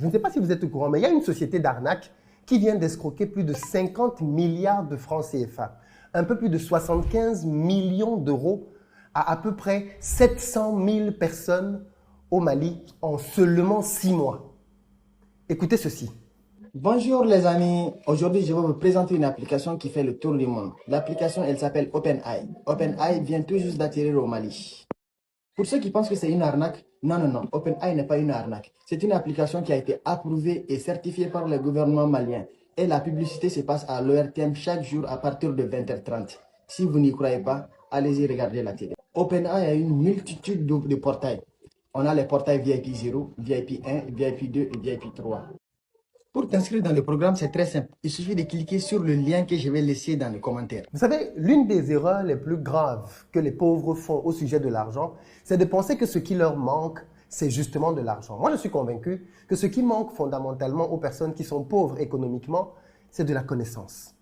Je ne sais pas si vous êtes au courant, mais il y a une société d'arnaque qui vient d'escroquer plus de 50 milliards de francs CFA, un peu plus de 75 millions d'euros à peu près 700 000 personnes au Mali en seulement 6 mois. Écoutez ceci. Bonjour les amis, aujourd'hui je vais vous présenter une application qui fait le tour du monde. L'application elle s'appelle OpenAI. OpenAI vient tout juste d'atterrir au Mali. Pour ceux qui pensent que c'est une arnaque, non, OpenAI n'est pas une arnaque. C'est une application qui a été approuvée et certifiée par le gouvernement malien. Et la publicité se passe à l'ORTM chaque jour à partir de 20h30. Si vous n'y croyez pas, allez-y regarder la télé. OpenAI a une multitude de portails. On a les portails VIP 0, VIP 1, VIP 2 et VIP 3. Pour t'inscrire dans le programme, c'est très simple. Il suffit de cliquer sur le lien que je vais laisser dans les commentaires. Vous savez, l'une des erreurs les plus graves que les pauvres font au sujet de l'argent, c'est de penser que ce qui leur manque, c'est justement de l'argent. Moi, je suis convaincu que ce qui manque fondamentalement aux personnes qui sont pauvres économiquement, c'est de la connaissance.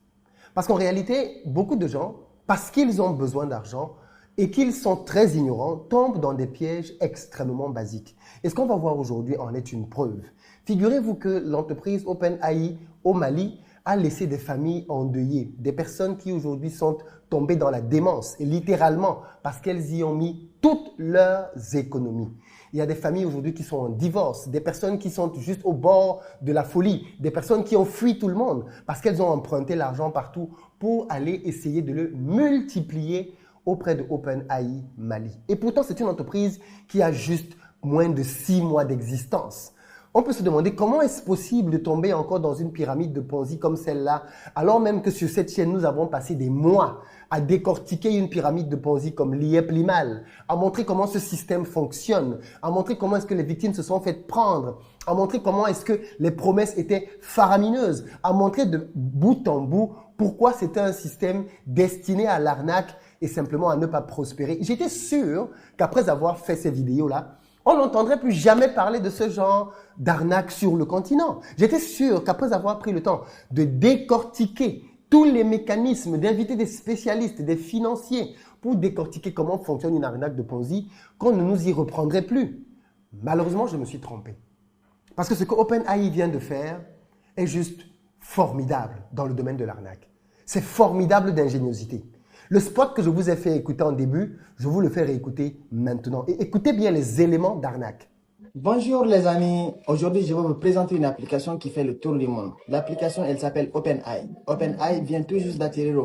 Parce qu'en réalité, beaucoup de gens, parce qu'ils ont besoin d'argent et qu'ils sont très ignorants, tombent dans des pièges extrêmement basiques. Et ce qu'on va voir aujourd'hui en est une preuve. Figurez-vous que l'entreprise OpenAI au Mali a laissé des familles endeuillées, des personnes qui aujourd'hui sont tombées dans la démence, et littéralement, parce qu'elles y ont mis toutes leurs économies. Il y a des familles aujourd'hui qui sont en divorce, des personnes qui sont juste au bord de la folie, des personnes qui ont fui tout le monde parce qu'elles ont emprunté l'argent partout pour aller essayer de le multiplier auprès de OpenAI Mali. Et pourtant, c'est une entreprise qui a juste moins de 6 mois d'existence. On peut se demander comment est-ce possible de tomber encore dans une pyramide de Ponzi comme celle-là, alors même que sur cette chaîne, nous avons passé des mois à décortiquer une pyramide de Ponzi comme l'IEP Limal, à montrer comment ce système fonctionne, à montrer comment est-ce que les victimes se sont faites prendre, à montrer comment est-ce que les promesses étaient faramineuses, à montrer de bout en bout pourquoi c'était un système destiné à l'arnaque et simplement à ne pas prospérer. J'étais sûr qu'après avoir fait ces vidéos-là, on n'entendrait plus jamais parler de ce genre d'arnaque sur le continent. J'étais sûr qu'après avoir pris le temps de décortiquer tous les mécanismes, d'inviter des spécialistes, des financiers pour décortiquer comment fonctionne une arnaque de Ponzi, qu'on ne nous y reprendrait plus. Malheureusement, je me suis trompé. Parce que ce que OpenAI vient de faire est juste formidable dans le domaine de l'arnaque. C'est formidable d'ingéniosité. Le spot que je vous ai fait écouter en début, je vous le fais réécouter maintenant. Et écoutez bien les éléments d'arnaque. Bonjour les amis, aujourd'hui je vais vous présenter une application qui fait le tour du monde. L'application elle s'appelle OpenAI. OpenAI vient tout juste d'atterrir au